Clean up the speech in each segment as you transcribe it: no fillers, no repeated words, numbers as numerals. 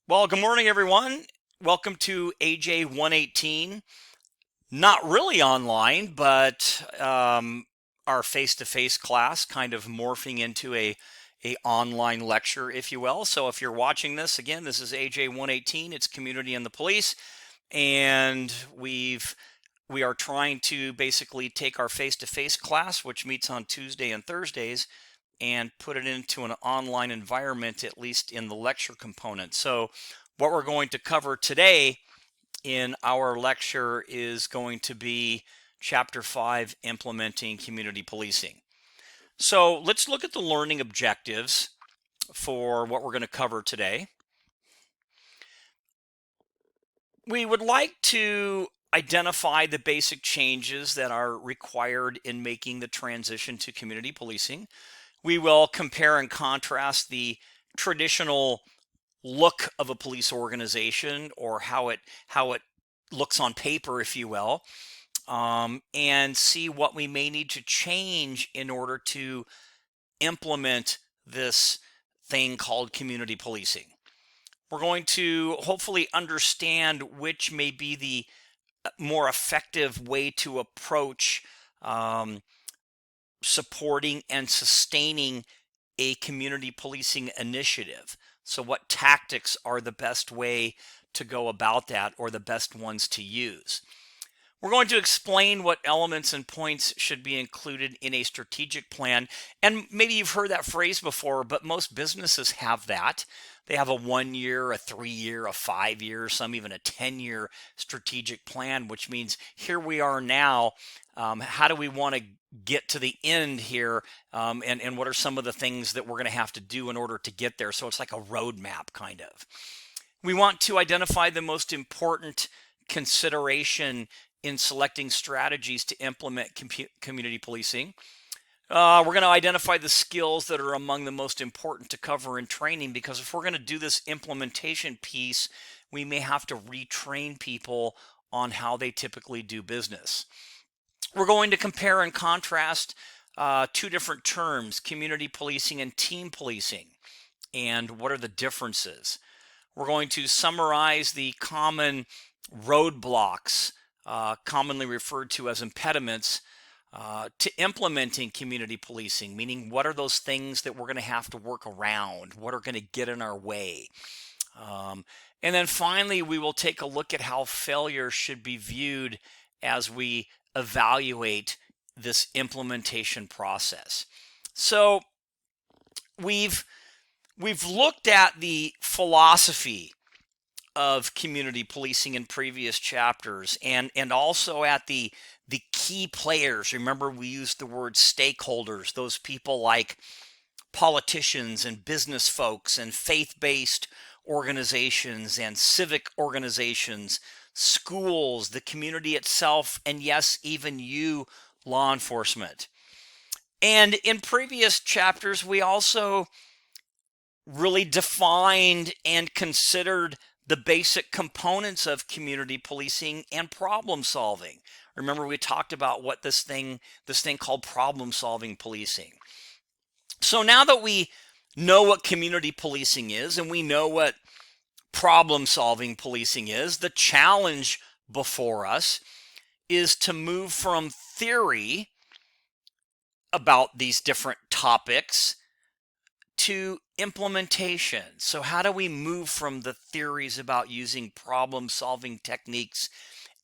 Well, good morning, everyone. Welcome to AJ 118. Not really online, but our face-to-face class kind of morphing into a online lecture, if you will. So if you're watching this, again, this is AJ 118. It's Community and the Police, and we are trying to basically take our face-to-face class, which meets on Tuesday and Thursdays, and put it into an online environment, at least in the lecture component. So what we're going to cover today in our lecture is going to be Chapter 5, Implementing Community Policing. So let's look at the learning objectives for what we're going to cover today. We would like to identify the basic changes that are required in making the transition to community policing. We will compare and contrast the traditional look of a police organization, or how it looks on paper, if you will, and see what we may need to change in order to implement this thing called community policing. We're going to hopefully understand which may be the more effective way to approach supporting and sustaining a community policing initiative. So what tactics are the best way to go about that, or the best ones to use? We're going to explain what elements and points should be included in a strategic plan. And maybe you've heard that phrase before, but most businesses have that. They have a 1 year, a 3 year, a 5 year, some even a 10-year strategic plan, which means here we are now. How do we want to get to the end here? And what are some of the things that we're going to have to do in order to get there? So it's like a roadmap, kind of. We want to identify the most important consideration in selecting strategies to implement community policing. We're going to identify the skills that are among the most important to cover in training, because if we're going to do this implementation piece, we may have to retrain people on how they typically do business. We're going to compare and contrast two different terms, community policing and team policing, and what are the differences. We're going to summarize the common roadblocks, commonly referred to as impediments, to implementing community policing, meaning what are those things that we're going to have to work around, what are going to get in our way. And then finally, we will take a look at how failure should be viewed as we evaluate this implementation process. So we've looked at the philosophy of community policing in previous chapters, and also at the key players. Remember, we used the word stakeholders, those people like politicians and business folks and faith-based organizations and civic organizations, schools, the community itself, and yes, even you, law enforcement. And in previous chapters, we also really defined and considered the basic components of community policing and problem solving. Remember, we talked about what this thing called problem solving policing. So now that we know what community policing is and we know what problem solving policing is, the challenge before us is to move from theory about these different topics to implementation. So how do we move from the theories about using problem-solving techniques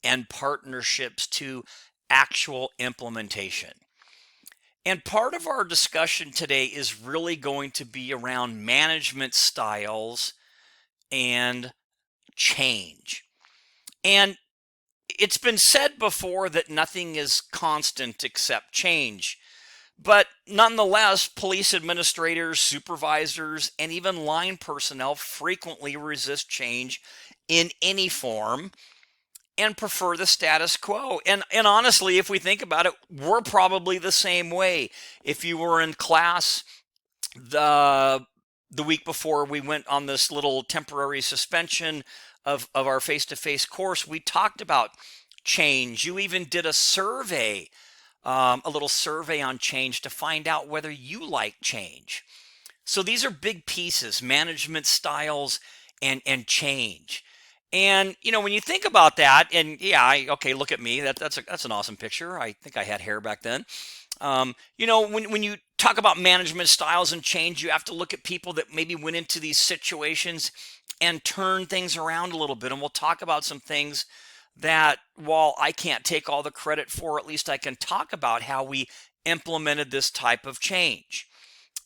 and partnerships to actual implementation? And part of our discussion today is really going to be around management styles and change. And it's been said before that nothing is constant except change. But nonetheless, police administrators, supervisors, and even line personnel frequently resist change in any form and prefer the status quo. And honestly, if we think about it, we're probably the same way. If you were in class the week before we went on this little temporary suspension of our face-to-face course, we talked about change. You even did a survey, a little survey on change, to find out whether you like change. So these are big pieces: management styles and change. And when you think about that, and yeah, okay, look at me. That's an awesome picture. I think I had hair back then. When you talk about management styles and change, you have to look at people that maybe went into these situations and turn things around a little bit. And we'll talk about some things that, while I can't take all the credit for, at least I can talk about how we implemented this type of change.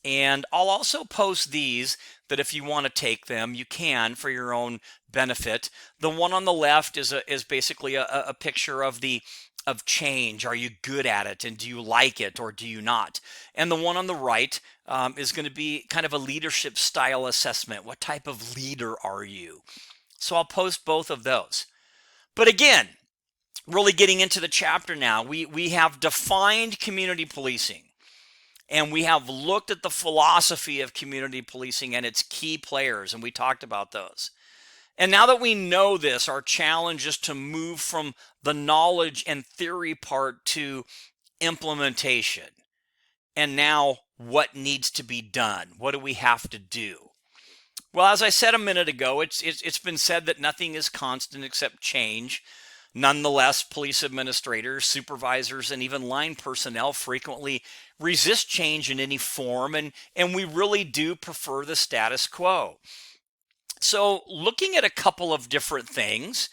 And I'll also post these, that if you want to take them, you can for your own benefit. The one on the left is basically a picture of change. Are you good at it, and do you like it, or do you not? And the one on the right is going to be kind of a leadership style assessment. What type of leader are you? So I'll post both of those. But again, really getting into the chapter now, we have defined community policing. And we have looked at the philosophy of community policing and its key players, and we talked about those. And now that we know this, our challenge is to move from the knowledge and theory part to implementation. And now, what needs to be done? What do we have to do? Well, as I said a minute ago, it's been said that nothing is constant except change. Nonetheless, police administrators, supervisors, and even line personnel frequently resist change in any form, and we really do prefer the status quo. So, looking at a couple of different things,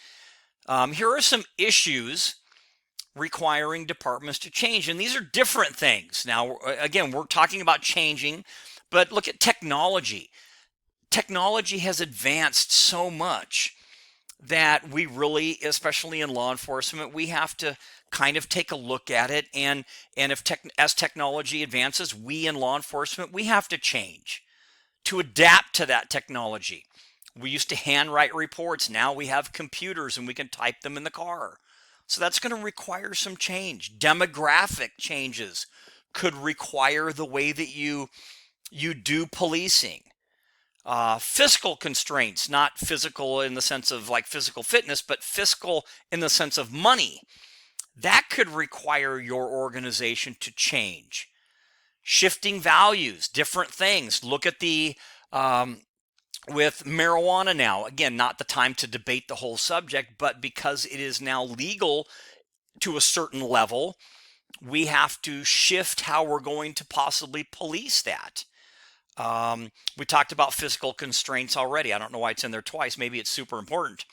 here are some issues requiring departments to change, and these are different things. Now, again, we're talking about changing, but look at technology. Technology has advanced so much that we really, especially in law enforcement, we have to kind of take a look at it. And if as technology advances, we in law enforcement, we have to change to adapt to that technology. We used to handwrite reports. Now we have computers and we can type them in the car. So that's going to require some change. Demographic changes could require the way that you do policing. Fiscal constraints, not physical in the sense of like physical fitness, but fiscal in the sense of money. That could require your organization to change. Shifting values, different things. Look at with marijuana now. Again, not the time to debate the whole subject, but because it is now legal to a certain level, we have to shift how we're going to possibly police that. We talked about fiscal constraints already. I don't know why it's in there twice. Maybe it's super important.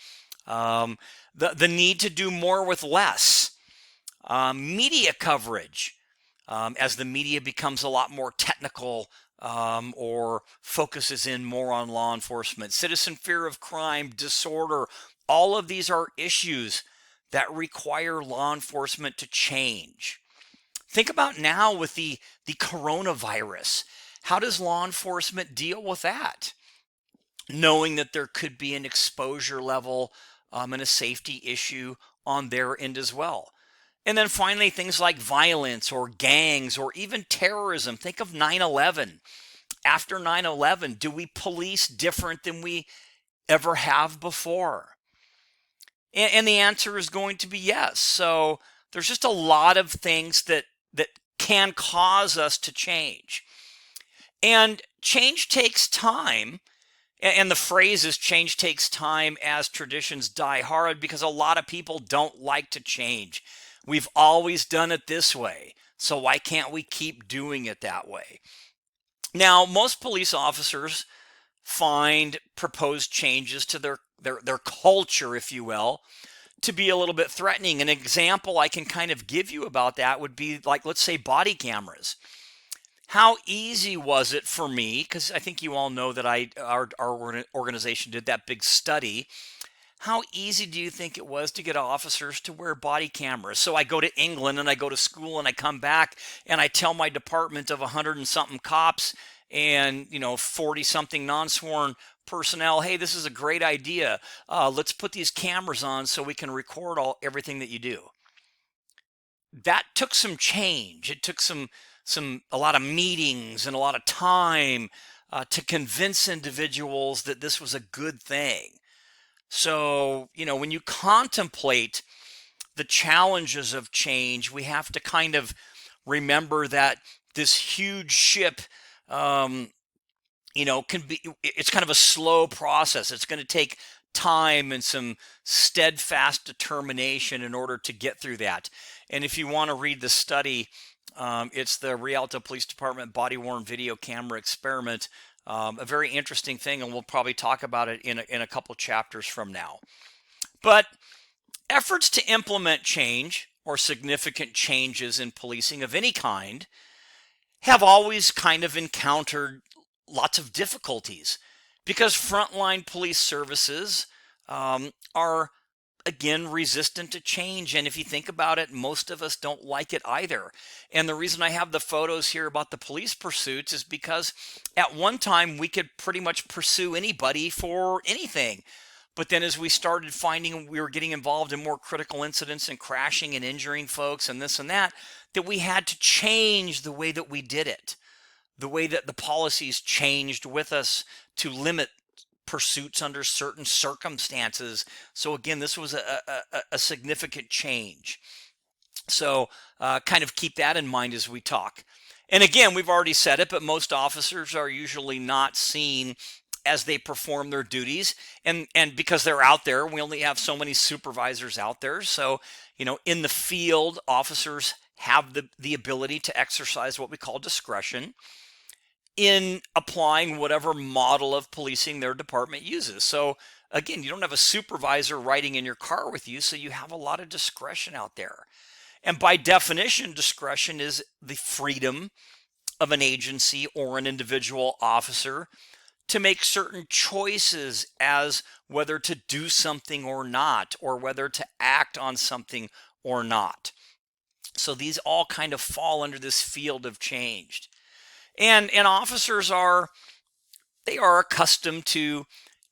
The need to do more with less. Media coverage. As the media becomes a lot more technical or focuses in more on law enforcement. Citizen fear of crime, disorder. All of these are issues that require law enforcement to change. Think about now with the coronavirus. How does law enforcement deal with that? Knowing that there could be an exposure level and a safety issue on their end as well. And then finally, things like violence or gangs or even terrorism. Think of 9/11. After 9/11, do we police different than we ever have before? And the answer is going to be yes. So there's just a lot of things that can cause us to change. And change takes time. And the phrase is change takes time as traditions die hard, because a lot of people don't like to change. We've always done it this way, so why can't we keep doing it that way? Now, most police officers find proposed changes to their culture, if you will, to be a little bit threatening. An example I can kind of give you about that would be like, let's say, body cameras. How easy was it for me, because I think you all know that our organization did that big study. How easy do you think it was to get officers to wear body cameras? So I go to England and I go to school and I come back and I tell my department of 100 and something cops and 40 something non-sworn personnel, hey, this is a great idea. Let's put these cameras on so we can record everything that you do. That took some change. It took a lot of meetings and a lot of time to convince individuals that this was a good thing. So, when you contemplate the challenges of change, we have to kind of remember that this huge ship can be, it's kind of a slow process. It's going to take time and some steadfast determination in order to get through that. And if you want to read the study, it's the Rialto Police Department body worn video camera experiment. A very interesting thing, and we'll probably talk about it in a couple chapters from now. But efforts to implement change or significant changes in policing of any kind have always kind of encountered lots of difficulties because frontline police services are, again, resistant to change. And if you think about it, most of us don't like it either. And the reason I have the photos here about the police pursuits is because at one time we could pretty much pursue anybody for anything. But then as we started finding we were getting involved in more critical incidents and crashing and injuring folks and this and that, that we had to change the way that we did it, the way that the policies changed with us to limit pursuits under certain circumstances. So again, this was a significant change. So kind of keep that in mind as we talk. And again, we've already said it, but most officers are usually not seen as they perform their duties. And because they're out there, we only have so many supervisors out there. So, in the field, officers have the ability to exercise what we call discretion in applying whatever model of policing their department uses. So again, you don't have a supervisor riding in your car with you, so you have a lot of discretion out there. And by definition, discretion is the freedom of an agency or an individual officer to make certain choices as whether to do something or not, or whether to act on something or not. So these all kind of fall under this field of change. And officers are accustomed to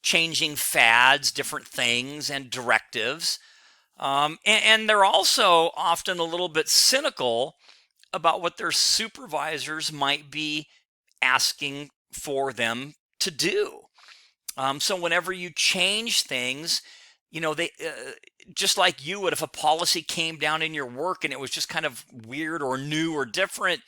changing fads, different things, and directives. And they're also often a little bit cynical about what their supervisors might be asking for them to do. So whenever you change things, they just like you would, if a policy came down in your work and it was just kind of weird or new or different,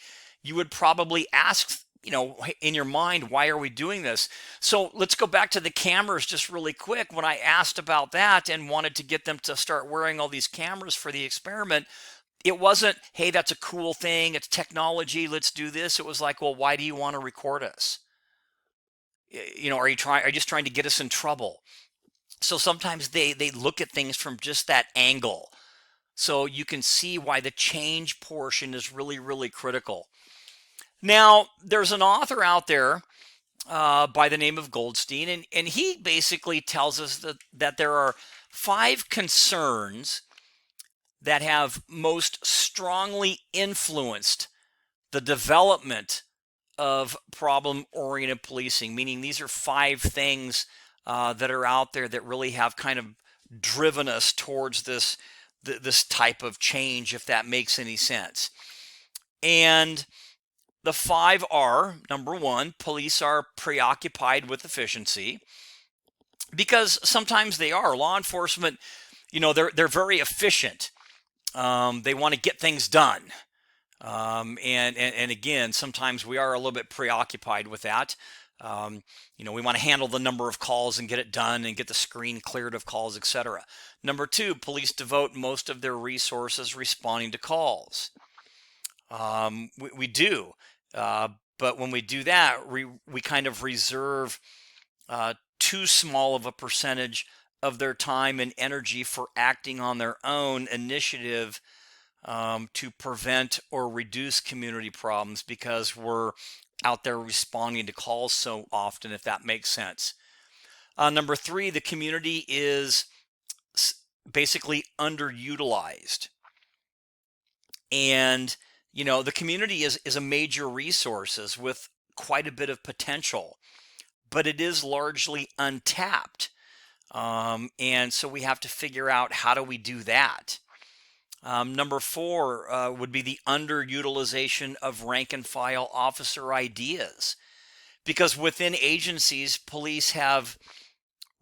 you would probably ask, in your mind, why are we doing this? So let's go back to the cameras just really quick. When I asked about that and wanted to get them to start wearing all these cameras for the experiment, it wasn't, hey, that's a cool thing, it's technology, let's do this. It was like, well, why do you want to record us? Are you just trying to get us in trouble? So sometimes they look at things from just that angle. So you can see why the change portion is really, really critical. Now, there's an author out there by the name of Goldstein, and he basically tells us that there are 5 concerns that have most strongly influenced the development of problem-oriented policing, meaning these are 5 things that are out there that really have kind of driven us towards this type of change, if that makes any sense. And the 5 are, number 1, police are preoccupied with efficiency, because sometimes they are. Law enforcement, they're very efficient. They want to get things done. And again, sometimes we are a little bit preoccupied with that. We want to handle the number of calls and get it done and get the screen cleared of calls, etc. Number 2, police devote most of their resources responding to calls. We do. But when we do that, we kind of reserve too small of a percentage of their time and energy for acting on their own initiative to prevent or reduce community problems, because we're out there responding to calls so often, if that makes sense. Number 3, the community is basically underutilized. And the community is a major resource with quite a bit of potential, but it is largely untapped. And so we have to figure out, how do we do that? Number 4 would be the underutilization of rank and file officer ideas, because within agencies, police have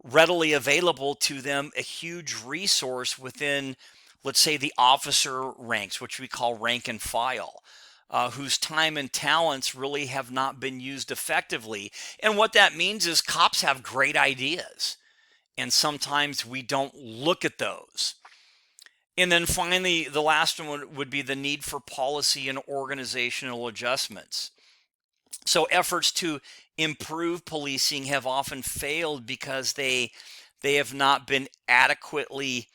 readily available to them a huge resource within, let's say, the officer ranks, which we call rank and file. whose time and talents really have not been used effectively. And what that means is cops have great ideas, and sometimes we don't look at those. And then finally, the last one would be the need for policy and organizational adjustments. So efforts to improve policing have often failed because they have not been adequately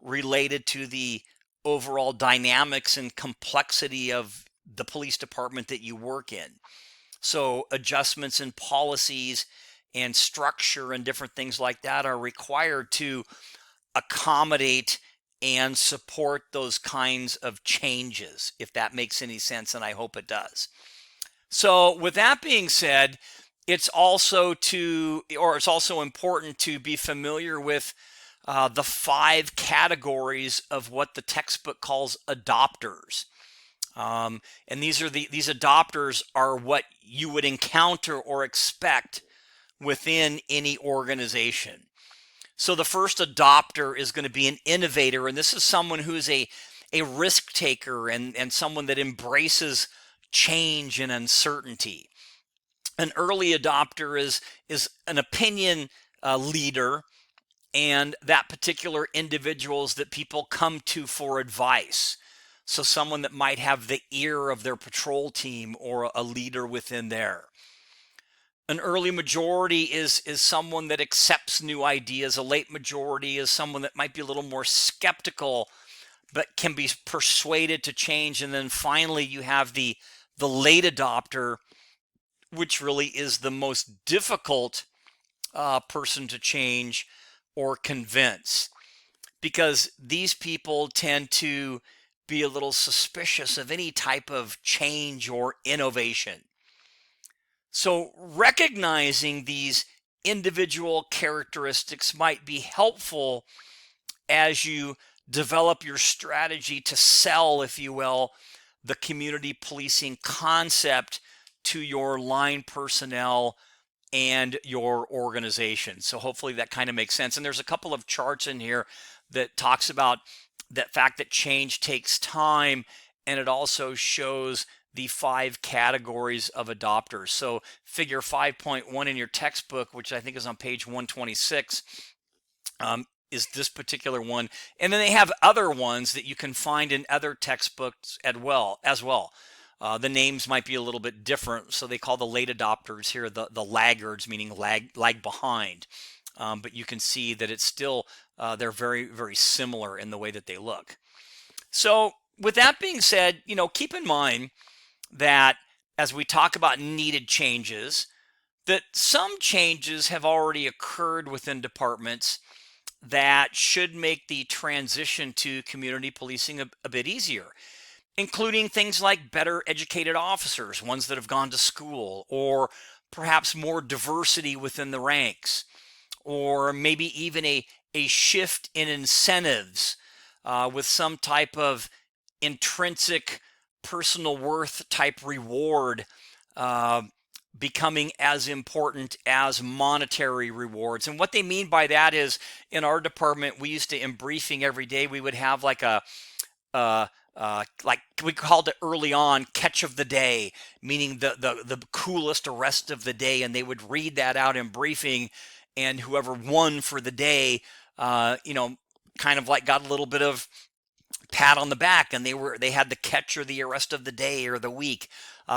related to the overall dynamics and complexity of the police department that you work in. So adjustments in policies and structure and different things like that are required to accommodate and support those kinds of changes, if that makes any sense, and I hope it does. So with that being said, it's also important to be familiar with the 5 categories of what the textbook calls adopters. And these adopters are what you would encounter or expect within any organization. So the first adopter is going to be an innovator, and this is someone who is a risk taker and someone that embraces change and uncertainty. An early adopter is an opinion leader, and that particular individuals that people come to for advice. So someone that might have the ear of their patrol team or a leader within there. An early majority is someone that accepts new ideas. A late majority is someone that might be a little more skeptical, but can be persuaded to change. And then finally, you have the late adopter, which really is the most difficult person to change or convince, because these people tend to be a little suspicious of any type of change or innovation. So recognizing these individual characteristics might be helpful as you develop your strategy to sell, if you will, the community policing concept to your line personnel and your organization. So hopefully that kind of makes sense. And there's a couple of charts in here that talks about that fact that change takes time, and it also shows the 5 categories of adopters. So figure 5.1 in your textbook, which I think is on page 126, is this particular one. And then they have other ones that you can find in other textbooks as well. The names might be a little bit different. So they call the late adopters here the laggards, meaning lag behind. But you can see that it's still, they're very, very similar in the way that they look. So with that being said, keep in mind that as we talk about needed changes, that some changes have already occurred within departments that should make the transition to community policing a bit easier, including things like better educated officers, ones that have gone to school, or perhaps more diversity within the ranks, or maybe even a shift in incentives with some type of intrinsic personal worth type reward becoming as important as monetary rewards. And what they mean by that is, in our department, we used to, in briefing every day, we would have like like we called it early on catch of the day, meaning the coolest arrest of the day, and they would read that out in briefing, and whoever won for the day, kind of like got a little bit of pat on the back, and they had the catch or the arrest of the day or the week,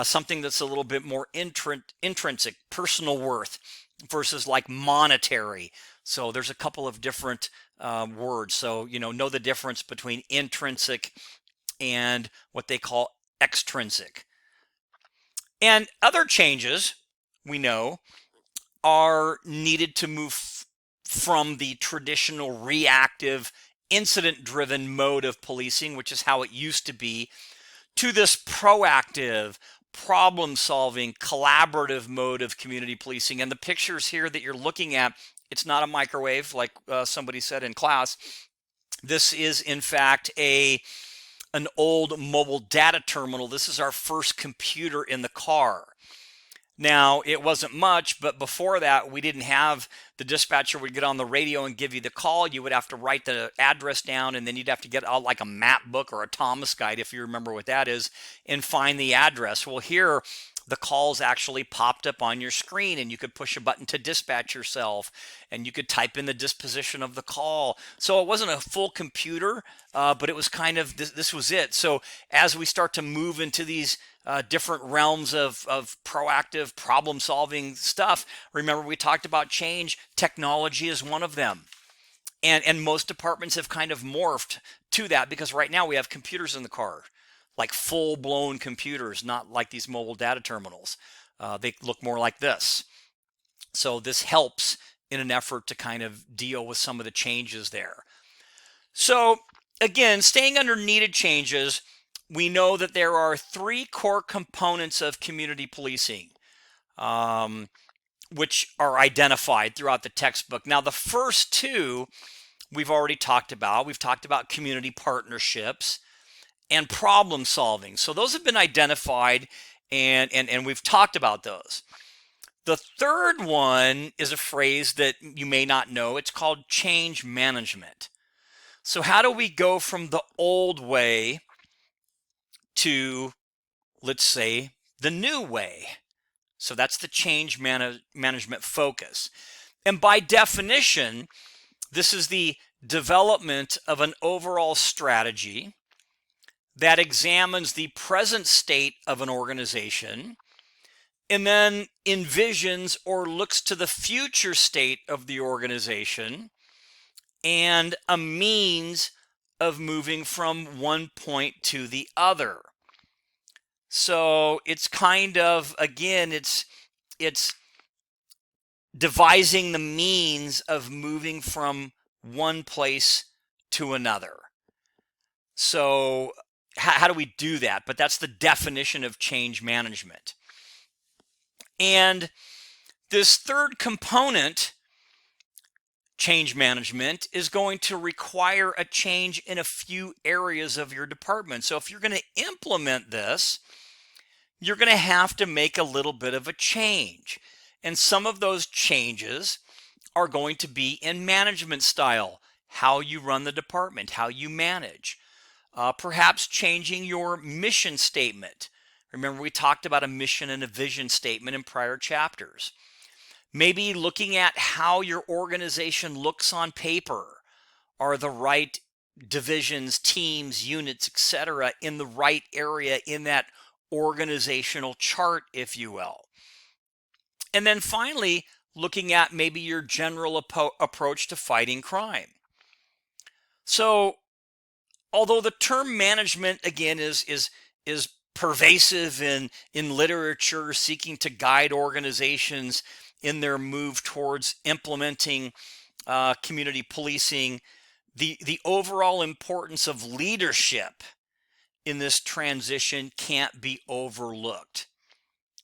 something that's a little bit more intrinsic, personal worth versus like monetary. So there's a couple of different words. So know the difference between intrinsic and what they call extrinsic. And other changes we know are needed to move from the traditional reactive incident-driven mode of policing, which is how it used to be, to this proactive, problem-solving, collaborative mode of community policing. And the pictures here that you're looking at, it's not a microwave like somebody said in class. This is, in fact, an old mobile data terminal. This is our first computer in the car. Now, it wasn't much, but before that, we didn't have the dispatcher would get on the radio and give you the call. You would have to write the address down, and then you'd have to get out like a map book or a Thomas guide, if you remember what that is, and find the address. Well, here, the calls actually popped up on your screen, and you could push a button to dispatch yourself, and you could type in the disposition of the call. So it wasn't a full computer, but it was kind of this was it. So as we start to move into these different realms of proactive problem solving stuff. Remember, we talked about change. Technology is one of them. And most departments have kind of morphed to that because right now we have computers in the car, like full blown computers, not like these mobile data terminals. They look more like this. So this helps in an effort to kind of deal with some of the changes there. So again, staying under needed changes, we know that there are three core components of community policing, which are identified throughout the textbook. Now, the first two we've already talked about. We've talked about community partnerships and problem solving. So those have been identified, and we've talked about those. The third one is a phrase that you may not know. It's called change management. So how do we go from the old way to, let's say, the new way? So that's the change management focus. And by definition, this is the development of an overall strategy that examines the present state of an organization and then envisions or looks to the future state of the organization and a means of moving from one point to the other. So it's kind of, again, it's devising the means of moving from one place to another. So how do we do that? But that's the definition of change management. And this third component, change management, is going to require a change in a few areas of your department. So if you're going to implement this, you're going to have to make a little bit of a change. And some of those changes are going to be in management style, how you run the department, how you manage. Perhaps changing your mission statement. Remember, we talked about a mission and a vision statement in prior chapters. Maybe looking at how your organization looks on paper. Are the right divisions, teams, units, etc., in the right area in that organizational chart, if you will? And then finally, looking at maybe your general approach to fighting crime. So, although the term management, again, is pervasive in literature, seeking to guide organizations in their move towards implementing community policing, the overall importance of leadership in this transition can't be overlooked.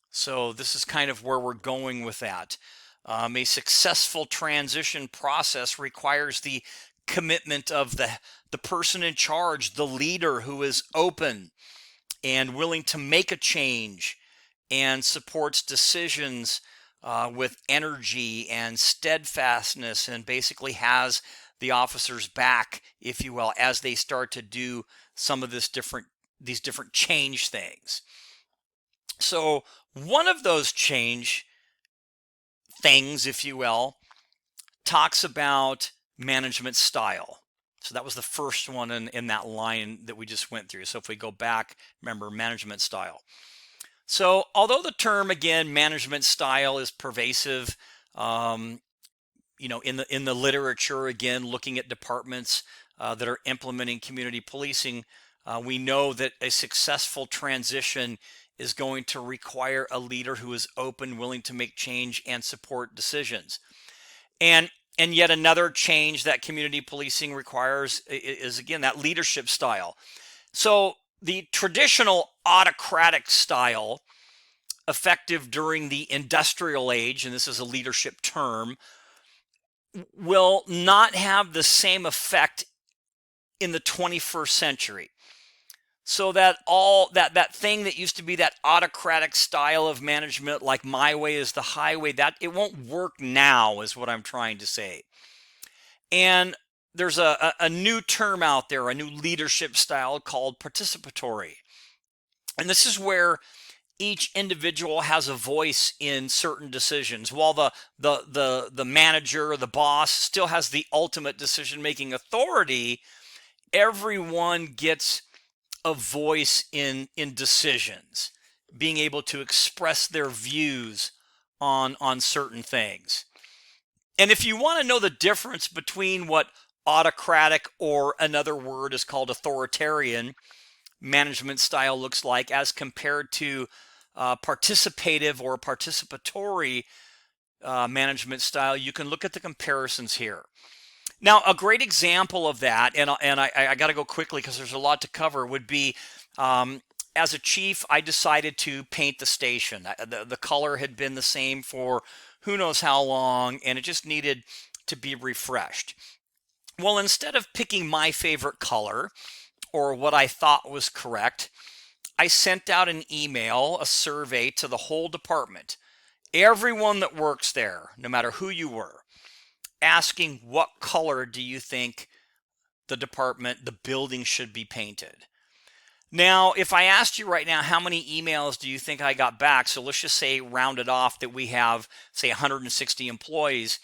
So this is kind of where we're going with that. A successful transition process requires the commitment of the person in charge, the leader who is open and willing to make a change and supports decisions with energy and steadfastness, and basically has the officers back, if you will, as they start to do some of these different change things. So one of those change things, if you will, talks about management style. So that was the first one in that line that we just went through. So if we go back, remember management style. So although the term, again, management style is pervasive, in the literature, again, looking at departments that are implementing community policing, we know that a successful transition is going to require a leader who is open, willing to make change and support decisions. And yet another change that community policing requires is, again, that leadership style. So the traditional autocratic style, effective during the industrial age, and this is a leadership term, will not have the same effect in the 21st century. so that all that thing that used to be that autocratic style of management, like my way is the highway, that it won't work now, is what I'm trying to say. And there's a new term out there, a new leadership style called participatory. And this is where each individual has a voice in certain decisions, while the manager or the boss still has the ultimate decision-making authority. Everyone gets a voice in decisions, being able to express their views on certain things. And if you want to know the difference between what autocratic, or another word is called authoritarian, management style looks like as compared to participative or participatory management style, you can look at the comparisons here. Now, a great example of that, and I got to go quickly because there's a lot to cover, would be as a chief, I decided to paint the station. The color had been the same for who knows how long, and it just needed to be refreshed. Well, instead of picking my favorite color or what I thought was correct, I sent out an email, a survey to the whole department, everyone that works there, no matter who you were, asking what color do you think the department, the building should be painted. Now, if I asked you right now, how many emails do you think I got back? So let's just say, rounded off, that we have, say, 160 employees.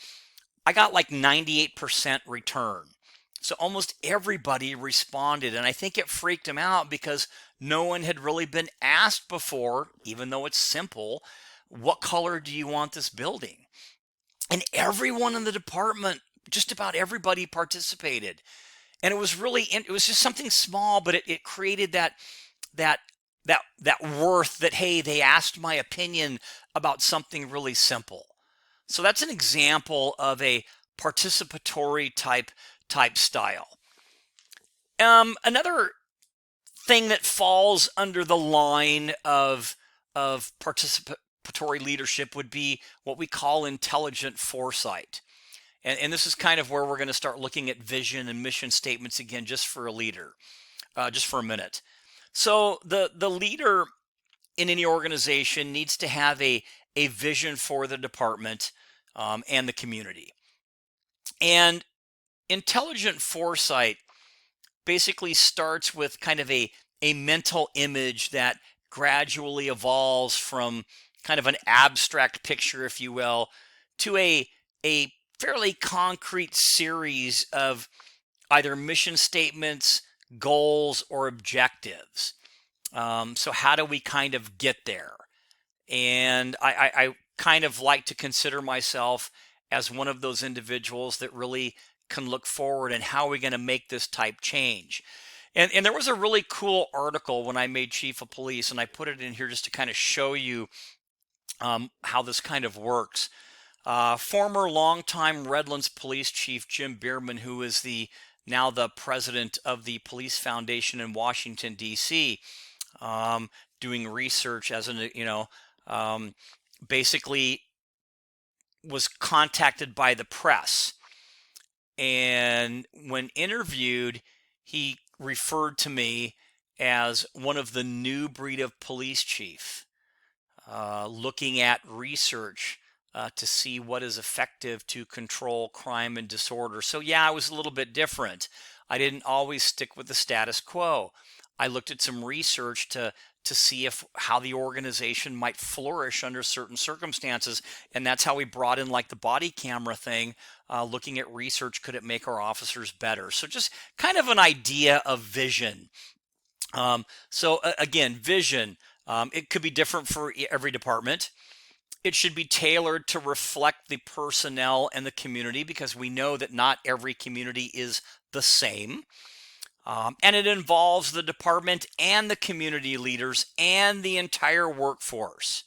I got like 98% return. So almost everybody responded, and I think it freaked them out because no one had really been asked before, even though it's simple, what color do you want this building? And everyone in the department, just about everybody, participated. And it was really, it was just something small, but it created that worth that, hey, they asked my opinion about something really simple. So that's an example of a participatory type style. Another thing that falls under the line of participatory leadership would be what we call intelligent foresight. And this is kind of where we're going to start looking at vision and mission statements again, just for a leader, just for a minute. So the leader in any organization needs to have a vision for the department and the community. And intelligent foresight basically starts with kind of a mental image that gradually evolves from kind of an abstract picture, if you will, to a fairly concrete series of either mission statements, goals, or objectives. So how do we kind of get there? And I kind of like to consider myself as one of those individuals that really can look forward and how are we going to make this type change. And there was a really cool article when I made chief of police, and I put it in here just to kind of show you how this kind of works. Former longtime Redlands Police Chief Jim Bierman, who is now the president of the Police Foundation in Washington, D.C., doing research as basically was contacted by the press. And when interviewed, he referred to me as one of the new breed of police chief, looking at research to see what is effective to control crime and disorder. So yeah, I was a little bit different. I didn't always stick with the status quo. I looked at some research to see how the organization might flourish under certain circumstances, and that's how we brought in like the body camera thing, looking at research, could it make our officers better? So just kind of an idea of vision. Again, vision, it could be different for every department. It should be tailored to reflect the personnel and the community, because we know that not every community is the same. And it involves the department and the community leaders and the entire workforce.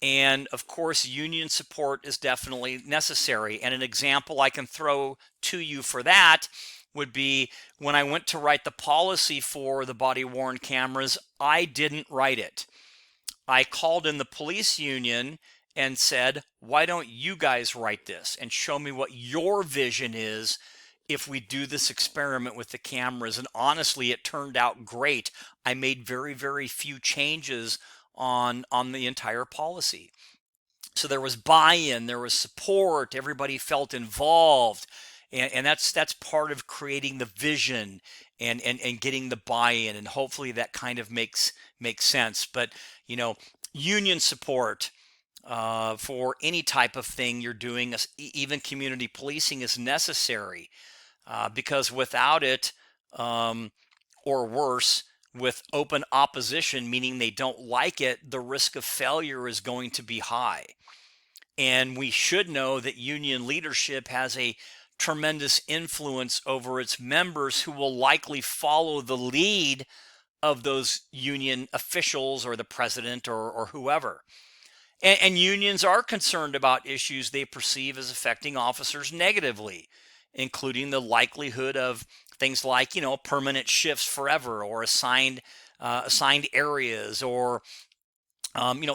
And of course, union support is definitely necessary. And an example I can throw to you for that would be when I went to write the policy for the body-worn cameras, I didn't write it. I called in the police union and said, why don't you guys write this and show me what your vision is if we do this experiment with the cameras. And honestly, it turned out great. I made very, very few changes on the entire policy. So there was buy-in, there was support, everybody felt involved. And that's part of creating the vision and getting the buy-in. And hopefully that kind of makes sense. But union support for any type of thing you're doing, even community policing, is necessary, because without it, or worse, with open opposition, meaning they don't like it, the risk of failure is going to be high. And we should know that union leadership has a tremendous influence over its members, who will likely follow the lead of those union officials or the president or whoever. And unions are concerned about issues they perceive as affecting officers negatively, including the likelihood of things like, permanent shifts forever, or assigned areas, or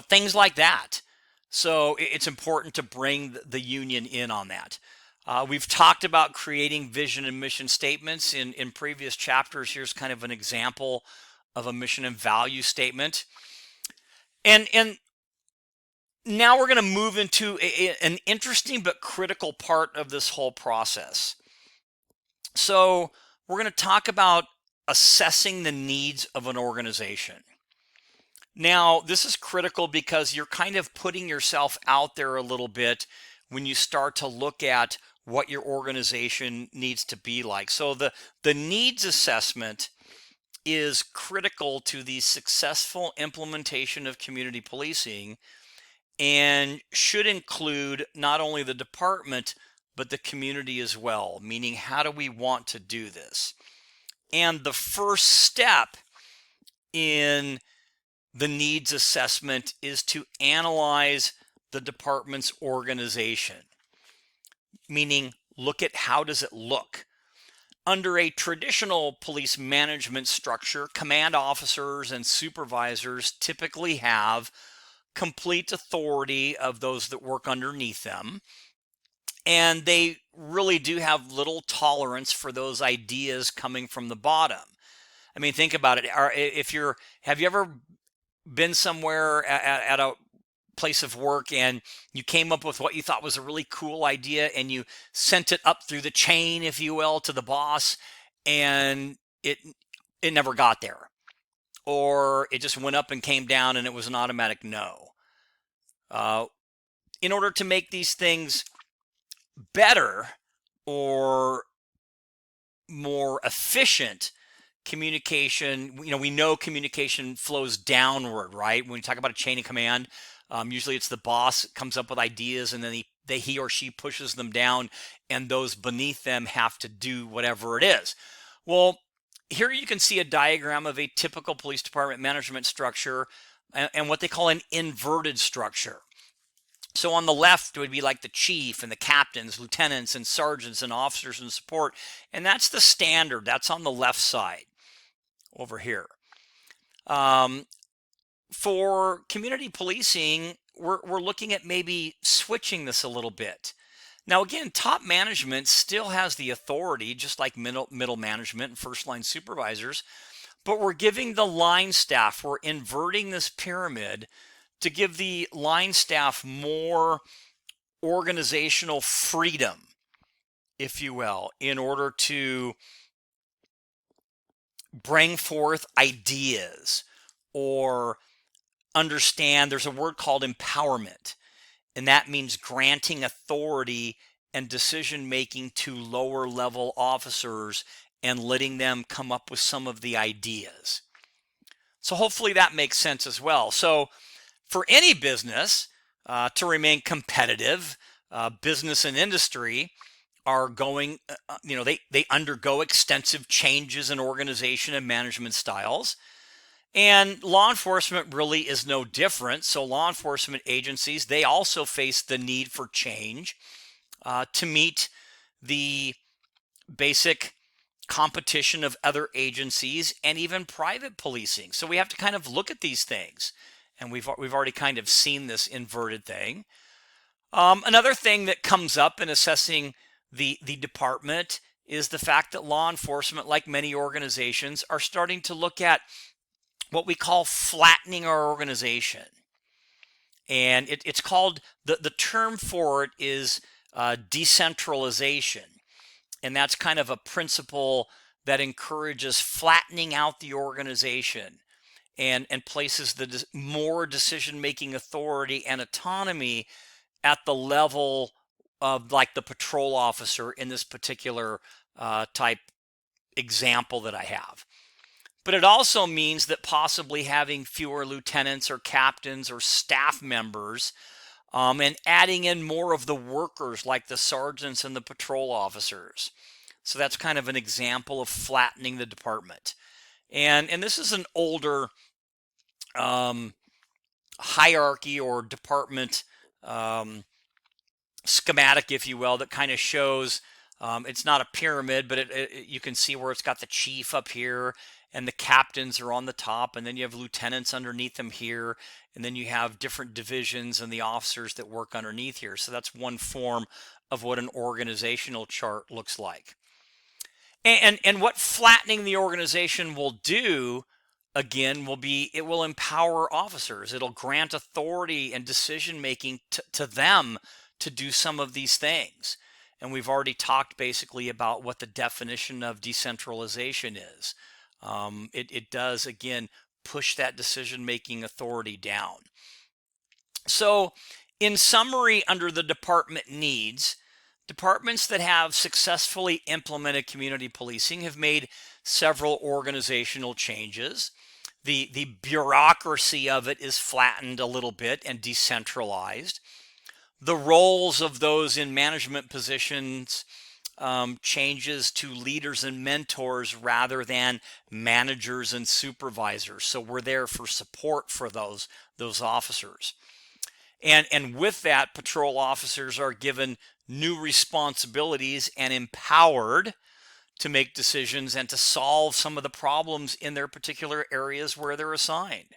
things like that. So it's important to bring the union in on that. We've talked about creating vision and mission statements in previous chapters. Here's kind of an example of a mission and value statement. And now we're going to move into an interesting but critical part of this whole process. So we're going to talk about assessing the needs of an organization. Now, this is critical because you're kind of putting yourself out there a little bit when you start to look at what your organization needs to be like. So the needs assessment is critical to the successful implementation of community policing, and should include not only the department, but the community as well, meaning how do we want to do this? And the first step in the needs assessment is to analyze the department's organization, meaning look at how does it look. Under a traditional police management structure, command officers and supervisors typically have complete authority of those that work underneath them, and they really do have little tolerance for those ideas coming from the bottom. I mean, think about it. Have you ever been somewhere at a place of work and you came up with what you thought was a really cool idea and you sent it up through the chain, if you will, to the boss, and it never got there, or it just went up and came down and it was an automatic no? In order to make these things better or more efficient, communication, we know communication flows downward, right? When we talk about a chain of command, usually it's the boss comes up with ideas, and then he or she pushes them down, and those beneath them have to do whatever it is. Well, here you can see a diagram of a typical police department management structure, and what they call an inverted structure. So on the left would be like the chief and the captains, lieutenants and sergeants and officers and support. And that's the standard. That's on the left side over here. For community policing, we're looking at maybe switching this a little bit. Now, again, top management still has the authority, just like middle management and first line supervisors, but we're giving the line staff, we're inverting this pyramid to give the line staff more organizational freedom, if you will, in order to bring forth ideas or understand. There's a word called empowerment, and that means granting authority and decision making to lower level officers and letting them come up with some of the ideas. So hopefully that makes sense as well. So for any business to remain competitive, business and industry are going, they undergo extensive changes in organization and management styles. And law enforcement really is no different. So law enforcement agencies, they also face the need for change to meet the basic competition of other agencies and even private policing. So we have to kind of look at these things. And we've already kind of seen this inverted thing. Another thing that comes up in assessing the department is the fact that law enforcement, like many organizations, are starting to look at what we call flattening our organization. And it's called, the term for it is decentralization. And that's kind of a principle that encourages flattening out the organization and places the more decision-making authority and autonomy at the level of, like, the patrol officer in this particular type example that I have. But it also means that possibly having fewer lieutenants or captains or staff members, and adding in more of the workers like the sergeants and the patrol officers. So that's kind of an example of flattening the department. And this is an older hierarchy or department schematic, if you will, that kind of shows, it's not a pyramid, but you can see where it's got the chief up here and the captains are on the top, and then you have lieutenants underneath them here, and then you have different divisions and the officers that work underneath here. So that's one form of what an organizational chart looks like. And what flattening the organization will do, again, will be, it will empower officers. It'll grant authority and decision making to them to do some of these things. And we've already talked basically about what the definition of decentralization is. It does, again, push that decision-making authority down. So in summary, under the department needs, departments that have successfully implemented community policing have made several organizational changes. The bureaucracy of it is flattened a little bit and decentralized. The roles of those in management positions changes to leaders and mentors rather than managers and supervisors. So we're there for support for those officers. And with that, patrol officers are given new responsibilities and empowered to make decisions and to solve some of the problems in their particular areas where they're assigned.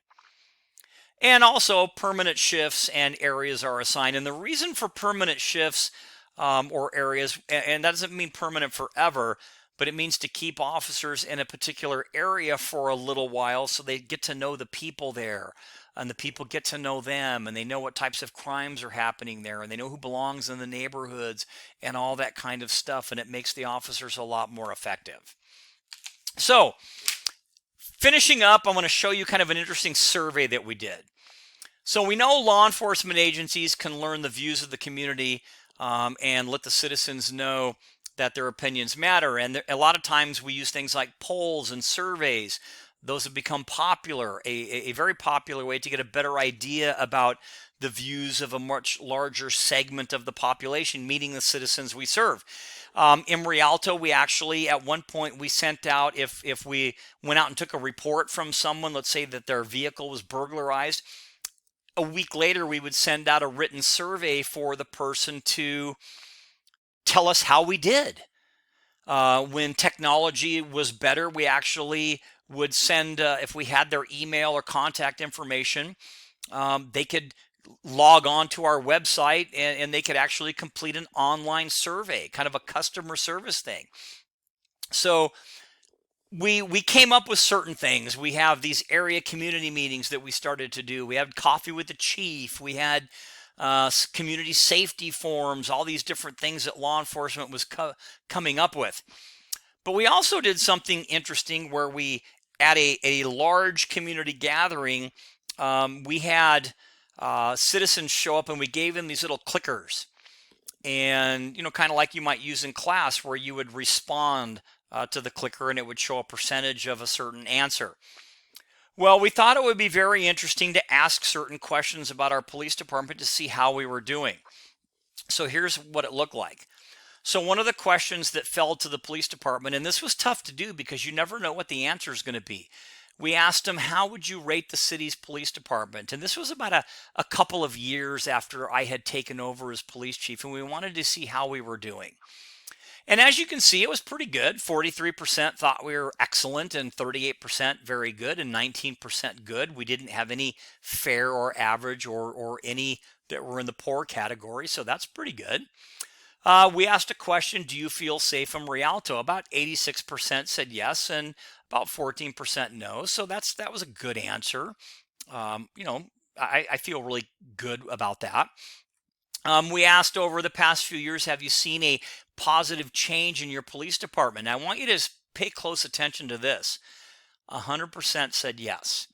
And also permanent shifts and areas are assigned. And the reason for permanent shifts or areas, and that doesn't mean permanent forever, but it means to keep officers in a particular area for a little while so they get to know the people there, and the people get to know them, and they know what types of crimes are happening there, and they know who belongs in the neighborhoods and all that kind of stuff, and it makes the officers a lot more effective. So finishing up, I want to show you kind of an interesting survey that we did. So we know law enforcement agencies can learn the views of the community and let the citizens know that their opinions matter. And a lot of times we use things like polls and surveys. Those have become popular, a very popular way to get a better idea about the views of a much larger segment of the population, meaning the citizens we serve. In Rialto, we actually, at one point, we sent out, if we went out and took a report from someone, let's say that their vehicle was burglarized, a week later, we would send out a written survey for the person to tell us how we did. When technology was better, we actually would send, if we had their email or contact information, they could log on to our website and they could actually complete an online survey, kind of a customer service thing. So we came up with certain things. We have these area community meetings that we started to do. We had coffee with the chief. We had community safety forums, all these different things that law enforcement was coming up with. But we also did something interesting where we, at a large community gathering, we had citizens show up and we gave them these little clickers. And, kind of like you might use in class where you would respond to the clicker and it would show a percentage of a certain answer. Well, we thought it would be very interesting to ask certain questions about our police department to see how we were doing. So here's what it looked like. So one of the questions that fell to the police department, and this was tough to do because you never know what the answer is going to be. We asked them, how would you rate the city's police department? And this was about a couple of years after I had taken over as police chief, and we wanted to see how we were doing. And as you can see, it was pretty good. 43% thought we were excellent, and 38% very good, and 19% good. We didn't have any fair or average or any that were in the poor category, so that's pretty good. We asked a question, do you feel safe in Rialto? About 86% said yes, and about 14% no. So that was a good answer. You know, I feel really good about that. We asked over the past few years, have you seen a positive change in your police department? I want you to pay close attention to this. 100% said yes,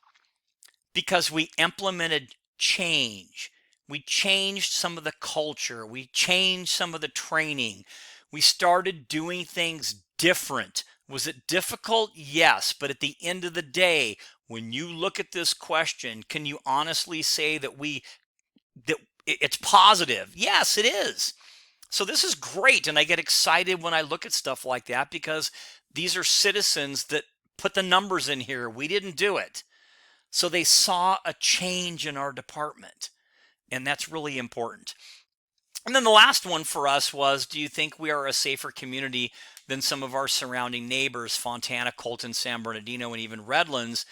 because we implemented change. We changed some of the culture. We changed some of the training. We started doing things different. Was it difficult? Yes. But at the end of the day, when you look at this question, can you honestly say that it's positive? Yes, it is. So this is great. And I get excited when I look at stuff like that, because these are citizens that put the numbers in here. We didn't do it. So they saw a change in our department, and that's really important. And then the last one for us was, do you think we are a safer community than some of our surrounding neighbors, Fontana, Colton, San Bernardino, and even Redlands?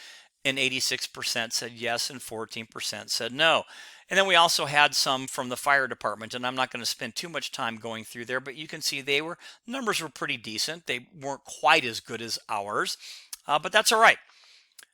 And 86% said yes, and 14% said no. And then we also had some from the fire department, and I'm not going to spend too much time going through there, but you can see numbers were pretty decent. They weren't quite as good as ours, but that's all right.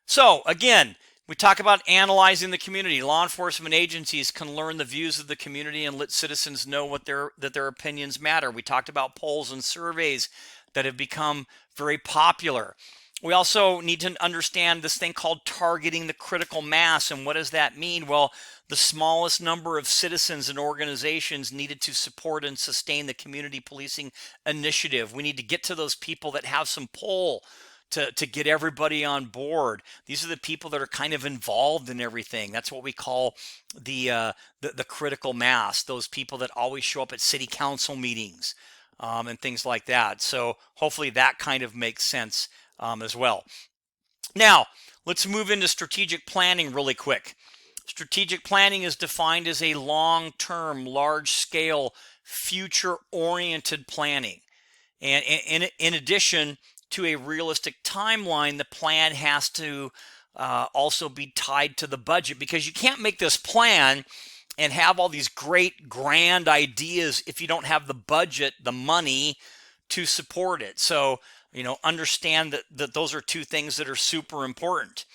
So again, we talk about analyzing the community. Law enforcement agencies can learn the views of the community and let citizens know that their opinions matter. We talked about polls and surveys that have become very popular. We also need to understand this thing called targeting the critical mass. And what does that mean? Well, the smallest number of citizens and organizations needed to support and sustain the community policing initiative. We need to get to those people that have some pull to get everybody on board. These are the people that are kind of involved in everything. That's what we call the critical mass, those people that always show up at city council meetings and things like that. So hopefully that kind of makes sense as well. Now, let's move into strategic planning really quick. Strategic planning is defined as a long-term, large-scale, future-oriented planning. And in addition to a realistic timeline, the plan has to also be tied to the budget, because you can't make this plan and have all these great grand ideas if you don't have the budget, the money to support it. So, understand that those are two things that are super important.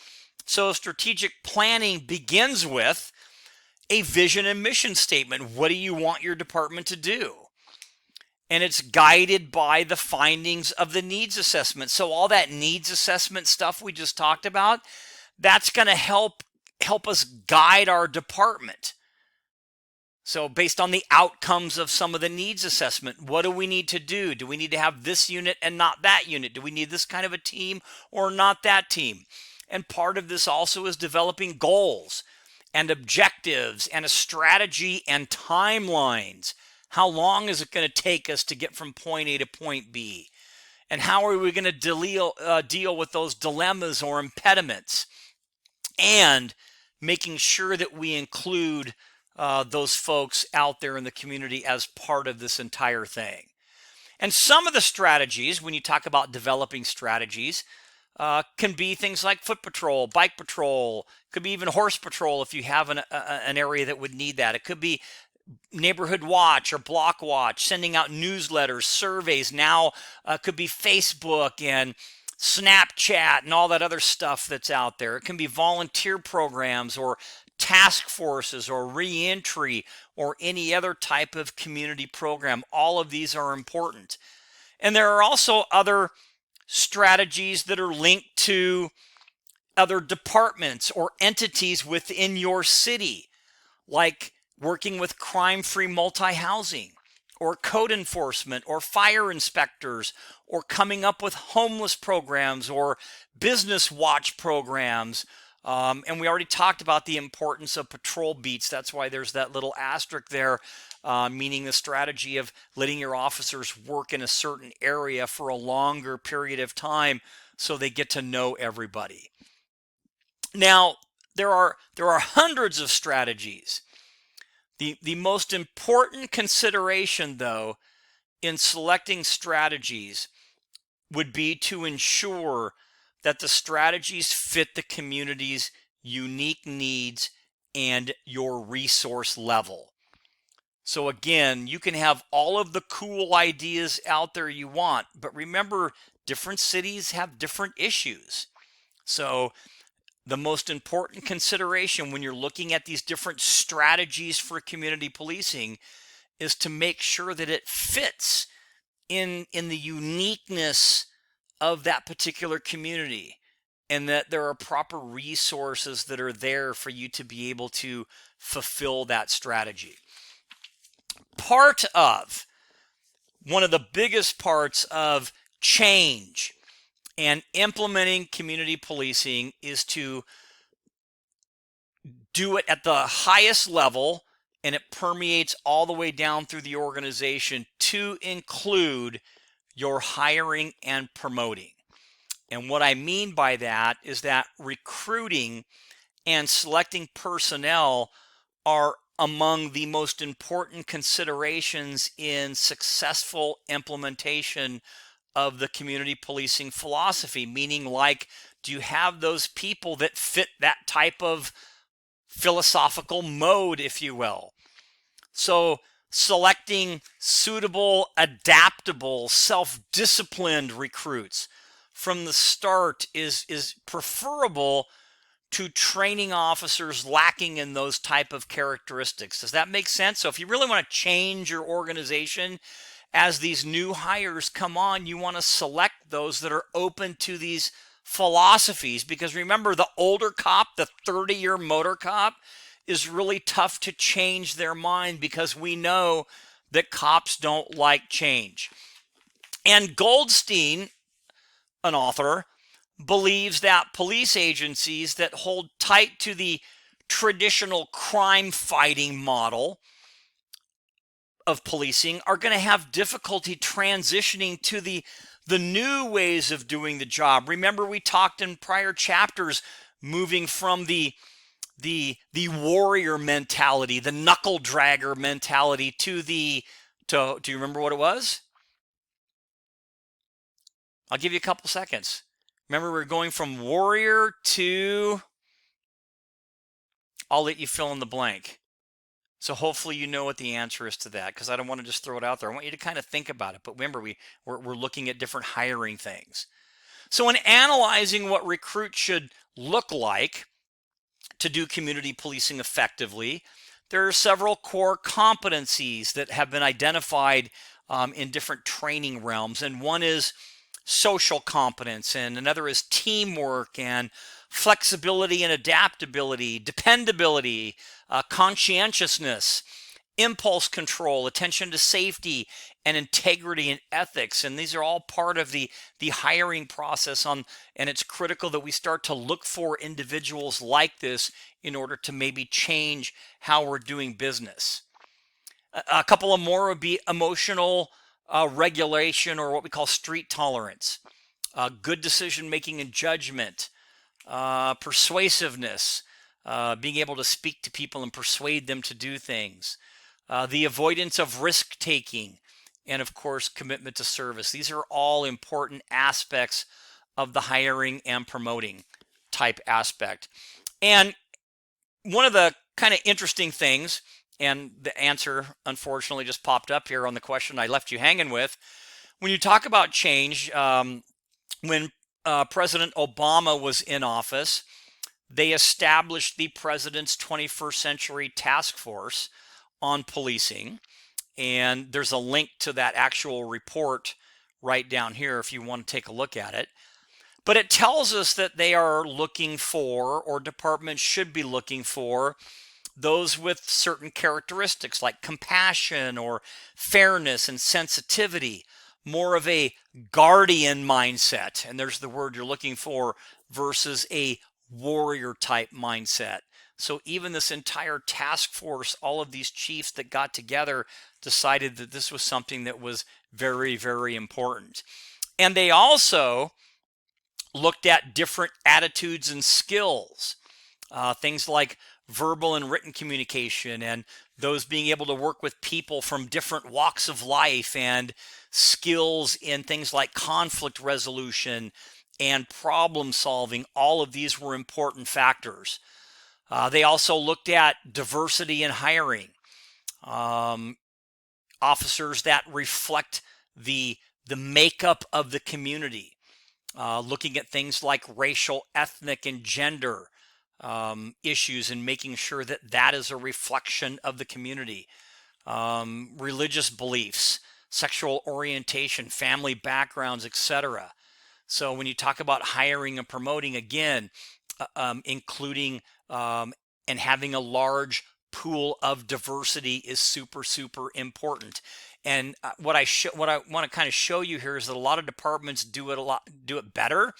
So strategic planning begins with a vision and mission statement. What do you want your department to do? And it's guided by the findings of the needs assessment. So all that needs assessment stuff we just talked about, that's going to help us guide our department. So based on the outcomes of some of the needs assessment, what do we need to do? Do we need to have this unit and not that unit? Do we need this kind of a team or not that team? And part of this also is developing goals and objectives and a strategy and timelines. How long is it going to take us to get from point A to point B? And how are we going to deal with those dilemmas or impediments? And making sure that we include those folks out there in the community as part of this entire thing. And some of the strategies, when you talk about developing strategies, can be things like foot patrol, bike patrol, could be even horse patrol if you have an area that would need that. It could be neighborhood watch or block watch, sending out newsletters, surveys. Now could be Facebook and Snapchat and all that other stuff that's out there. It can be volunteer programs or task forces or reentry or any other type of community program. All of these are important. And there are also other strategies that are linked to other departments or entities within your city, like working with crime-free multi-housing or code enforcement or fire inspectors, or coming up with homeless programs or business watch programs. And we already talked about the importance of patrol beats. That's why there's that little asterisk there, meaning the strategy of letting your officers work in a certain area for a longer period of time so they get to know everybody. Now, there are hundreds of strategies. The most important consideration, though, in selecting strategies would be to ensure that the strategies fit the community's unique needs and your resource level. So again, you can have all of the cool ideas out there you want, but remember, different cities have different issues. So the most important consideration when you're looking at these different strategies for community policing is to make sure that it fits in the uniqueness of that particular community, and that there are proper resources that are there for you to be able to fulfill that strategy. Part of one of the biggest parts of change and implementing community policing is to do it at the highest level, and it permeates all the way down through the organization to include your hiring and promoting. And what I mean by that is that recruiting and selecting personnel are among the most important considerations in successful implementation of the community policing philosophy, meaning, like, do you have those people that fit that type of philosophical mode, if you will? So selecting suitable, adaptable, self-disciplined recruits from the start is preferable to training officers lacking in those type of characteristics. Does that make sense? So if you really want to change your organization, as these new hires come on, you want to select those that are open to these philosophies, because remember, the older cop, the 30-year motor cop, is really tough to change their mind, because we know that cops don't like change. And Goldstein, an author, believes that police agencies that hold tight to the traditional crime fighting model of policing are going to have difficulty transitioning to the new ways of doing the job. Remember, we talked in prior chapters, moving from the warrior mentality, the knuckle dragger mentality, to do you remember what it was? I'll give you a couple seconds. Remember, we're going from warrior to, I'll let you fill in the blank. So hopefully you know what the answer is to that, because I don't want to just throw it out there. I want you to kind of think about it. But remember, we're looking at different hiring things. So in analyzing what recruits should look like to do community policing effectively, there are several core competencies that have been identified in different training realms. And one is social competence, and another is teamwork and flexibility and adaptability, dependability, conscientiousness, impulse control, attention to safety, and integrity and ethics. And these are all part of the hiring process, and it's critical that we start to look for individuals like this in order to maybe change how we're doing business. A couple of more would be emotional regulation, or what we call street tolerance, good decision making and judgment, persuasiveness, being able to speak to people and persuade them to do things, the avoidance of risk taking, and of course, commitment to service. These are all important aspects of the hiring and promoting type aspect. And one of the kind of interesting things, and the answer unfortunately just popped up here on the question I left you hanging with, when you talk about change, when President Obama was in office, they established the President's 21st Century Task Force on Policing. And there's a link to that actual report right down here if you want to take a look at it. But it tells us that they are looking for, or departments should be looking for, those with certain characteristics like compassion or fairness and sensitivity, more of a guardian mindset, and there's the word you're looking for, versus a warrior type mindset. So even this entire task force, all of these chiefs that got together, decided that this was something that was very, very important. And they also looked at different attitudes and skills, things like verbal and written communication, and those being able to work with people from different walks of life, and skills in things like conflict resolution and problem solving. All of these were important factors. They also looked at diversity in hiring. um, officers that reflect the makeup of the community, looking at things like racial, ethnic, and gender issues, and making sure that that is a reflection of the community. Religious beliefs, sexual orientation, family backgrounds, etc. So when you talk about hiring and promoting, again, including and having a large pool of diversity is super, super important. And what I want to kind of show you here is that a lot of departments do it better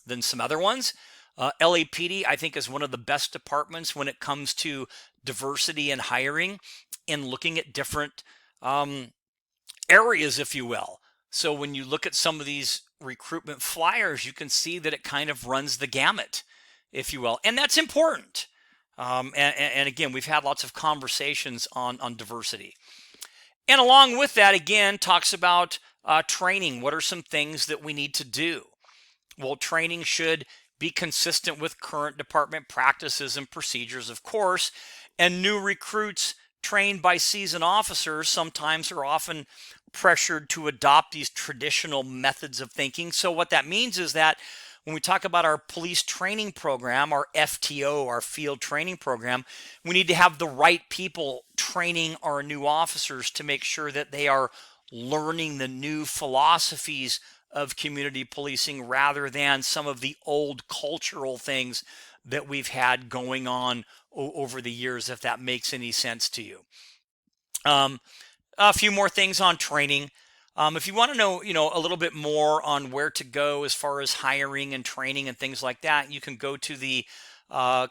than some other ones. LAPD, I think, is one of the best departments when it comes to diversity and hiring and looking at different areas, if you will. So when you look at some of these recruitment flyers, you can see that it kind of runs the gamut, if you will, and that's important. And again, we've had lots of conversations on diversity. And along with that, again, talks about training. What are some things that we need to do? Well, training should be consistent with current department practices and procedures, of course, and new recruits trained by seasoned officers sometimes are often pressured to adopt these traditional methods of thinking. So what that means is that when we talk about our police training program, our FTO, our field training program, we need to have the right people training our new officers to make sure that they are learning the new philosophies of community policing rather than some of the old cultural things that we've had going on over the years, if that makes any sense to you. A few more things on training. If you want to know, a little bit more on where to go as far as hiring and training and things like that, you can go to the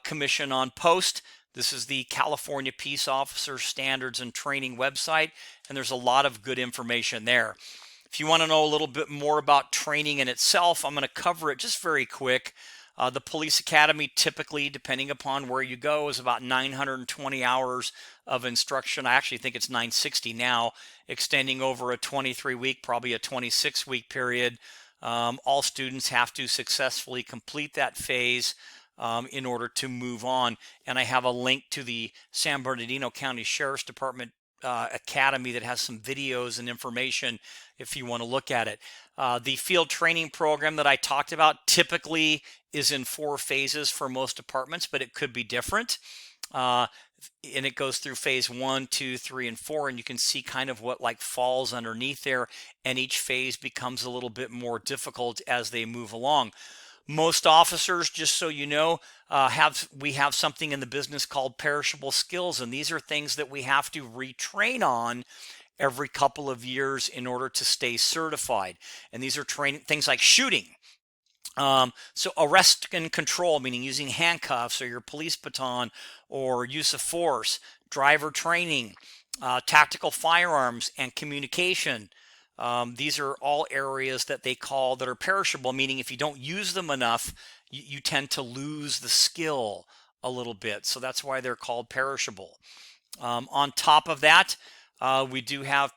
Commission on Post. This is the California Peace Officer Standards and Training website, and there's a lot of good information there. If you want to know a little bit more about training in itself, I'm going to cover it just very quick. The police academy typically, depending upon where you go, is about 920 hours of instruction. I actually think it's 960 now, extending over a 23-week, probably a 26-week period. All students have to successfully complete that phase in order to move on. And I have a link to the San Bernardino County Sheriff's Department Academy that has some videos and information if you want to look at it. The field training program that I talked about typically is in 4 phases for most departments, but it could be different. And it goes through phase 1, 2, 3, and 4, and you can see kind of what like falls underneath there, and each phase becomes a little bit more difficult as they move along. Most officers, just so you know, we have something in the business called perishable skills, and these are things that we have to retrain on every couple of years in order to stay certified. And these are training things like shooting. So arrest and control, meaning using handcuffs or your police baton or use of force, driver training, tactical firearms, and communication. These are all areas that are perishable, meaning if you don't use them enough, you tend to lose the skill a little bit. So that's why they're called perishable. On top of that, we do have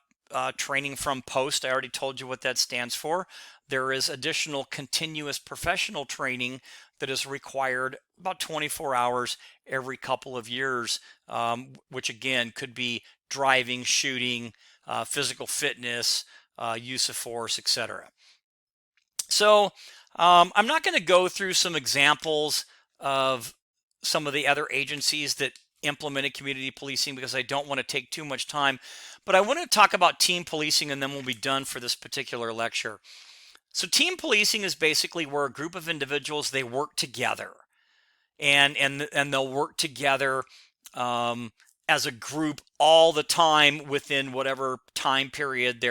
training from POST. I already told you what that stands for. There is additional continuous professional training that is required about 24 hours every couple of years, which again could be driving, shooting, physical fitness, use of force, etc. So I'm not going to go through some examples of some of the other agencies that implemented community policing because I don't want to take too much time, but I want to talk about team policing and then we'll be done for this particular lecture. So team policing is basically where a group of individuals, they work together and they'll work together as a group all the time within whatever time period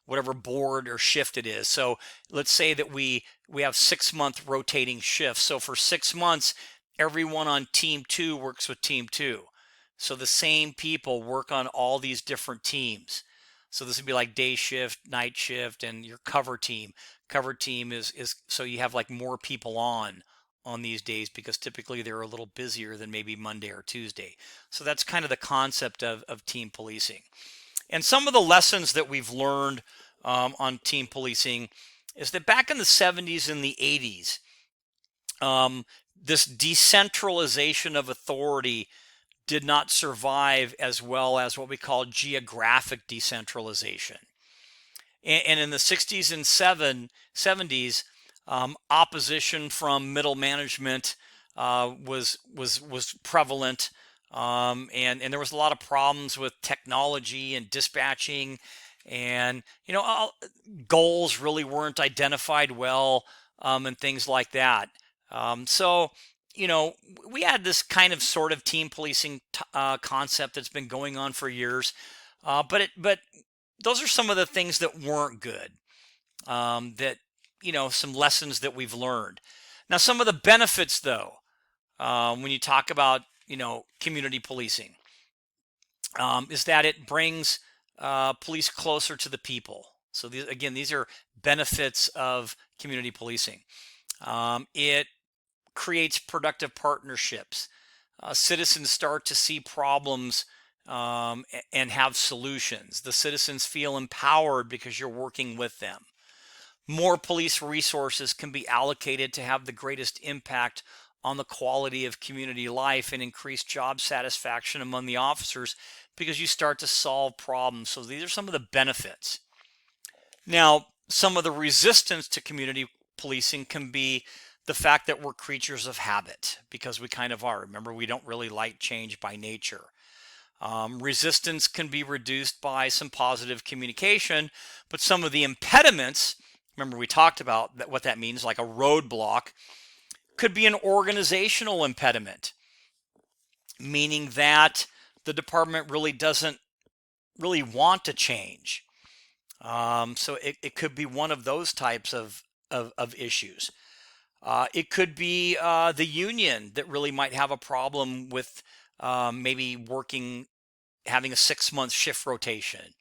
whatever board or shift it is. So let's say that we have 6-month rotating shifts. So for 6 months, everyone on team 2 works with team 2. So the same people work on all these different teams. So this would be like day shift, night shift, and your cover team. Cover team is so you have like more people on these days because typically they're a little busier than maybe Monday or Tuesday. So that's kind of the concept of team policing. And some of the lessons that we've learned on team policing is that back in the 70s and the 80s, this decentralization of authority did not survive as well as what we call geographic decentralization. And in the 60s and 70s, opposition from middle management was prevalent, and there was a lot of problems with technology and dispatching, and goals really weren't identified well, and things like that. So we had this kind of sort of team policing concept that's been going on for years, but those are some of the things that weren't good. That some lessons that we've learned. Now, some of the benefits, though, when you talk about community policing, is that it brings police closer to the people. So these are benefits of community policing. It creates productive partnerships. Citizens start to see problems and have solutions. The citizens feel empowered because you're working with them. More police resources can be allocated to have the greatest impact on the quality of community life and increase job satisfaction among the officers because you start to solve problems. So these are some of the benefits. Now, some of the resistance to community policing can be the fact that we're creatures of habit, because we kind of are. Remember, we don't really like change by nature. Resistance can be reduced by some positive communication, but some of the impediments, remember we talked about what that means, like a roadblock, could be an organizational impediment, meaning that the department really doesn't really want to change. So it could be one of those types of issues. It could be the union that really might have a problem with maybe having a 6-month shift rotation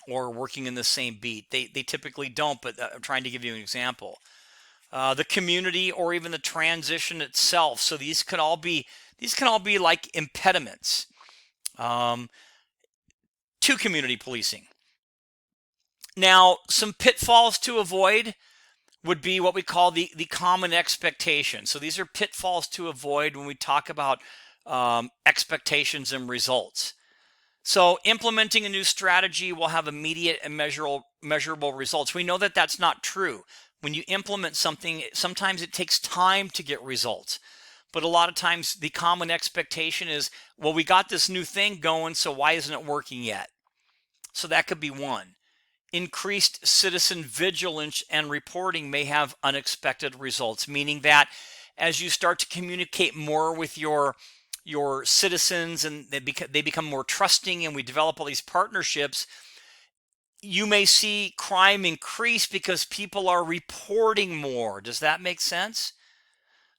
or working in the same beat. They typically don't, but I'm trying to give you an example. The community or even the transition itself. So these can all be like impediments to community policing. Now, some pitfalls to avoid would be what we call the common expectation. So these are pitfalls to avoid when we talk about expectations and results. So implementing a new strategy will have immediate and measurable results. We know that that's not true. When you implement something, sometimes it takes time to get results. But a lot of times the common expectation is, well, we got this new thing going, so why isn't it working yet? So that could be one. Increased citizen vigilance and reporting may have unexpected results, meaning that as you start to communicate more with your citizens and they become more trusting and we develop all these partnerships, you may see crime increase because people are reporting more. Does that make sense?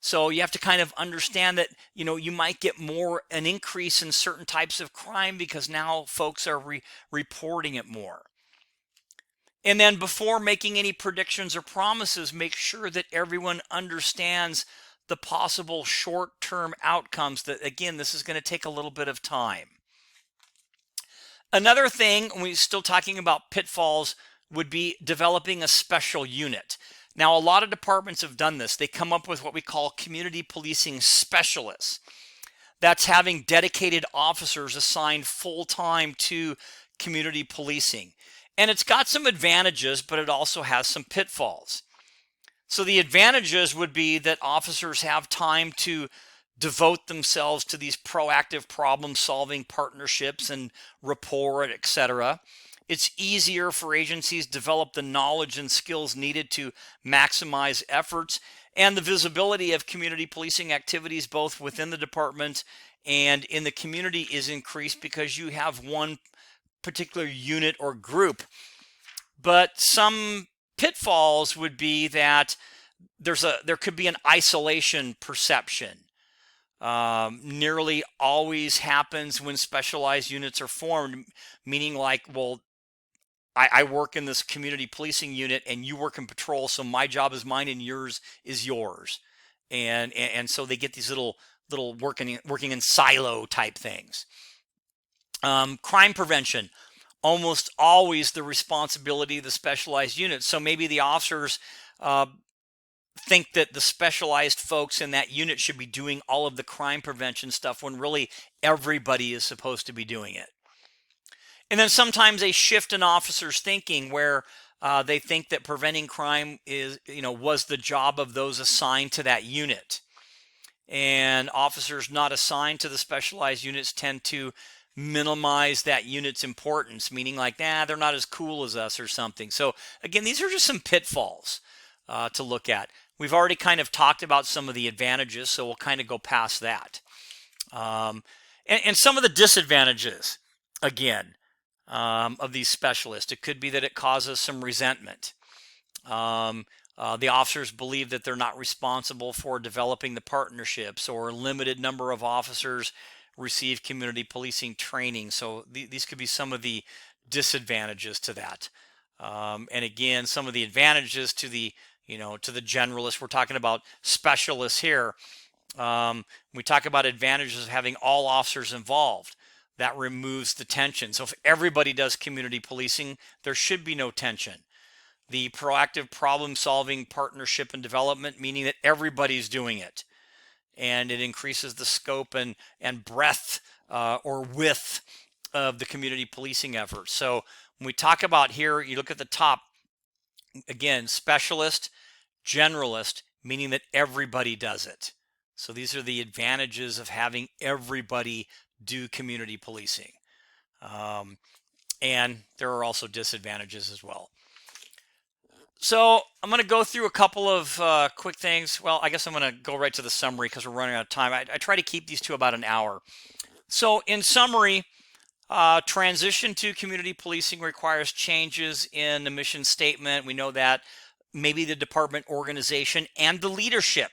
So you have to kind of understand that, you might get an increase in certain types of crime because now folks are reporting it more. And then before making any predictions or promises, make sure that everyone understands the possible short-term outcomes. That, again, this is going to take a little bit of time. Another thing, when we're still talking about pitfalls, would be developing a special unit. Now, a lot of departments have done this. They come up with what we call community policing specialists. That's having dedicated officers assigned full-time to community policing. And it's got some advantages, but it also has some pitfalls. So the advantages would be that officers have time to devote themselves to these proactive problem-solving partnerships and rapport, etc. It's easier for agencies to develop the knowledge and skills needed to maximize efforts, and the visibility of community policing activities both within the department and in the community is increased because you have one particular unit or group. But some pitfalls would be that there could be an isolation perception. Nearly always happens when specialized units are formed, meaning like, well, I work in this community policing unit and you work in patrol, so my job is mine and yours is yours. And so they get these little working in silo type things. Crime prevention, almost always the responsibility of the specialized unit. So maybe the officers think that the specialized folks in that unit should be doing all of the crime prevention stuff when really everybody is supposed to be doing it. And then sometimes a shift in officers' thinking where they think that preventing crime was the job of those assigned to that unit. And officers not assigned to the specialized units tend to minimize that unit's importance, meaning like, they're not as cool as us or something. So again, these are just some pitfalls to look at. We've already kind of talked about some of the advantages, so we'll kind of go past that. And some of the disadvantages, again, of these specialists. It could be that it causes some resentment. The officers believe that they're not responsible for developing the partnerships, or a limited number of officers receive community policing training. So these could be some of the disadvantages to that. And again, some of the advantages to the generalists. We're talking about specialists here. We talk about advantages of having all officers involved. That removes the tension. So if everybody does community policing, there should be no tension. The proactive problem-solving partnership and development, meaning that everybody's doing it. And it increases the scope and breadth or width of the community policing effort. So when we talk about here, you look at the top, again, specialist, generalist, meaning that everybody does it. So these are the advantages of having everybody do community policing. And there are also disadvantages as well. So I'm going to go through a couple of quick things. Well, I guess I'm going to go right to the summary because we're running out of time. I try to keep these to about an hour. So in summary, transition to community policing requires changes in the mission statement. We know that. Maybe the department organization and the leadership.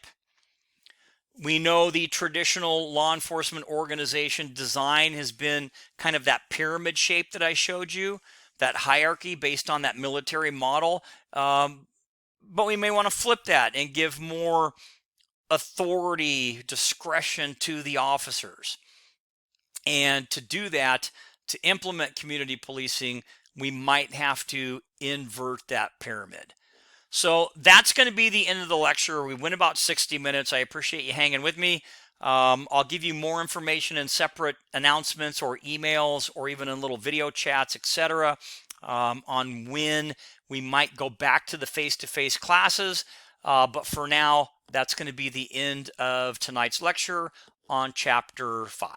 We know the traditional law enforcement organization design has been kind of that pyramid shape that I showed you, that hierarchy based on that military model. But we may want to flip that and give more authority, discretion to the officers. And to do that, to implement community policing, we might have to invert that pyramid. So that's going to be the end of the lecture. We went about 60 minutes. I appreciate you hanging with me. I'll give you more information in separate announcements or emails or even in little video chats, etc., on when we might go back to the face-to-face classes. But for now, that's going to be the end of tonight's lecture on Chapter 5.